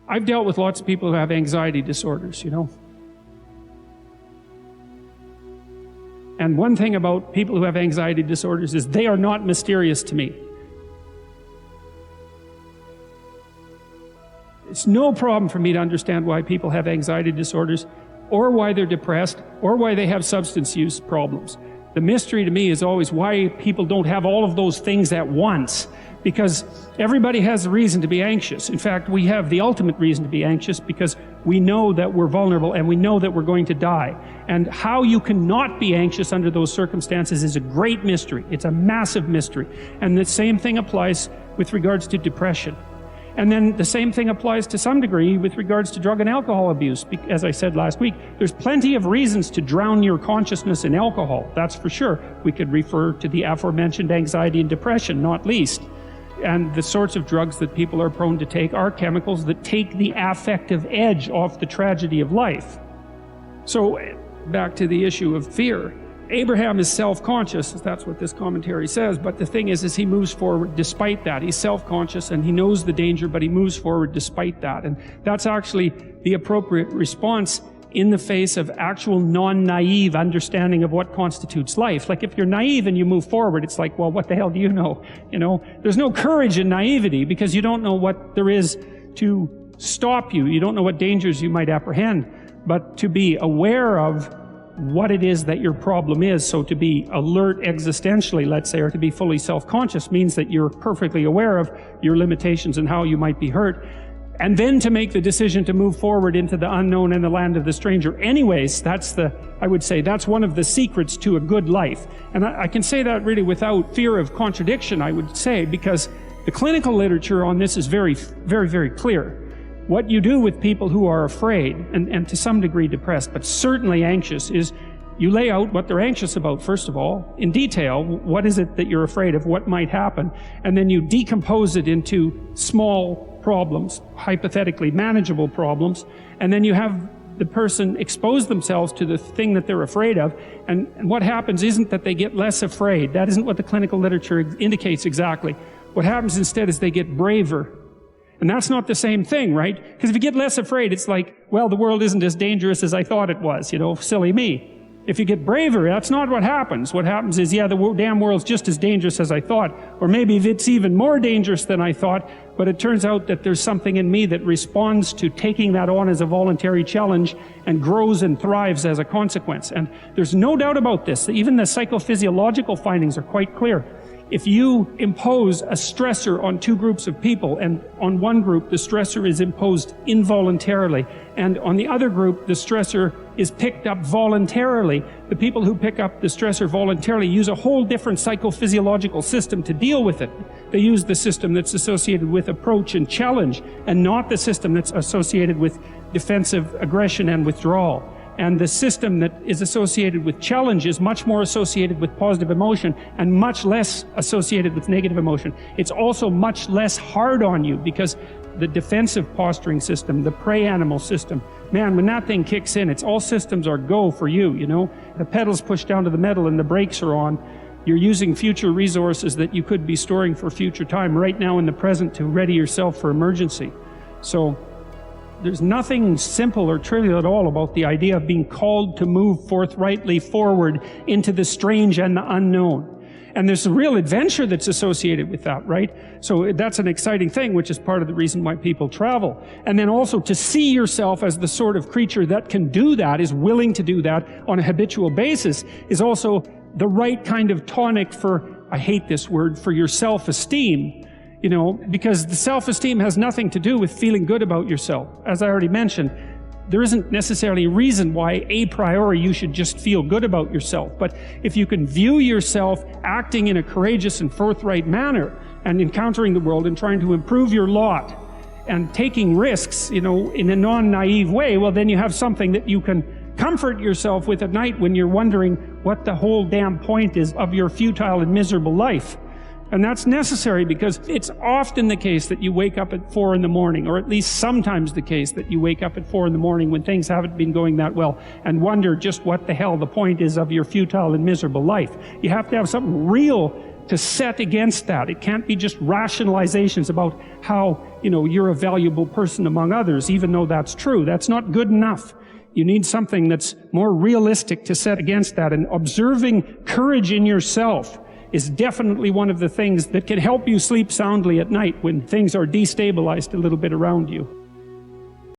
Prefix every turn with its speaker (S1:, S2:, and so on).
S1: I've dealt with lots of people who have anxiety disorders, you know. And one thing about people who have anxiety disorders is they are not mysterious to me. It's no problem for me to understand why people have anxiety disorders, or why they're depressed, or why they have substance use problems. The mystery to me is always why people don't have all of those things at once. Because everybody has a reason to be anxious. In fact, we have the ultimate reason to be anxious because we know that we're vulnerable and we know that we're going to die. And how you cannot be anxious under those circumstances is a great mystery. It's a massive mystery. And the same thing applies with regards to depression. And then the same thing applies to some degree with regards to drug and alcohol abuse. As I said last week, there's plenty of reasons to drown your consciousness in alcohol. That's for sure. We could refer to the aforementioned anxiety and depression, not least. And the sorts of drugs that people are prone to take are chemicals that take the affective edge off the tragedy of life. So, back to the issue of fear. Abraham is self-conscious, that's what this commentary says, but the thing is he moves forward despite that. He's self-conscious and he knows the danger, but he moves forward despite that. And that's actually the appropriate response in the face of actual non-naive understanding of what constitutes life. Like if you're naive and you move forward, it's like, well, what the hell do you know? You know, there's no courage in naivety because you don't know what there is to stop you. You don't know what dangers you might apprehend. But to be aware of what it is that your problem is, so to be alert existentially, let's say, or to be fully self-conscious means that you're perfectly aware of your limitations and how you might be hurt. And then to make the decision to move forward into the unknown and the land of the stranger. Anyways, I would say that's one of the secrets to a good life. And I can say that really without fear of contradiction, I would say, because the clinical literature on this is very, very, very clear. What you do with people who are afraid, and to some degree depressed, but certainly anxious, is you lay out what they're anxious about, first of all, in detail. What is it that you're afraid of? What might happen? And then you decompose it into small problems, hypothetically manageable problems, and then you have the person expose themselves to the thing that they're afraid of, and what happens isn't that they get less afraid. That isn't what the clinical literature indicates exactly. What happens instead is they get braver. And that's not the same thing, right? Because if you get less afraid, it's like, well, the world isn't as dangerous as I thought it was, you know, silly me. If you get braver, that's not what happens. What happens is, yeah, the damn world's just as dangerous as I thought, or maybe it's even more dangerous than I thought, but it turns out that there's something in me that responds to taking that on as a voluntary challenge and grows and thrives as a consequence. And there's no doubt about this. Even the psychophysiological findings are quite clear. If you impose a stressor on two groups of people, and on one group the stressor is imposed involuntarily, and on the other group the stressor is picked up voluntarily, the people who pick up the stressor voluntarily use a whole different psychophysiological system to deal with it. They use the system that's associated with approach and challenge, and not the system that's associated with defensive aggression and withdrawal. And the system that is associated with challenge is much more associated with positive emotion and much less associated with negative emotion. It's also much less hard on you because the defensive posturing system, the prey animal system, man, when that thing kicks in, it's all systems are go for you, you know. The pedal's pushed down to the metal and the brakes are on. You're using future resources that you could be storing for future time right now in the present to ready yourself for emergency. So there's nothing simple or trivial at all about the idea of being called to move forthrightly forward into the strange and the unknown. And there's a real adventure that's associated with that, right? So that's an exciting thing, which is part of the reason why people travel. And then also to see yourself as the sort of creature that can do that, is willing to do that on a habitual basis, is also the right kind of tonic for, I hate this word, for your self-esteem. You know, because the self-esteem has nothing to do with feeling good about yourself. As I already mentioned, there isn't necessarily a reason why a priori you should just feel good about yourself. But if you can view yourself acting in a courageous and forthright manner and encountering the world and trying to improve your lot and taking risks, you know, in a non-naive way, well, then you have something that you can comfort yourself with at night when you're wondering what the whole damn point is of your futile and miserable life. And that's necessary because it's often the case that you wake up at 4 in the morning, or at least sometimes the case that you wake up at 4 in the morning when things haven't been going that well and wonder just what the hell the point is of your futile and miserable life. You have to have something real to set against that. It can't be just rationalizations about how, you're a valuable person among others, even though that's true. That's not good enough. You need something that's more realistic to set against that. And observing courage in yourself is definitely one of the things that can help you sleep soundly at night when things are destabilized a little bit around you.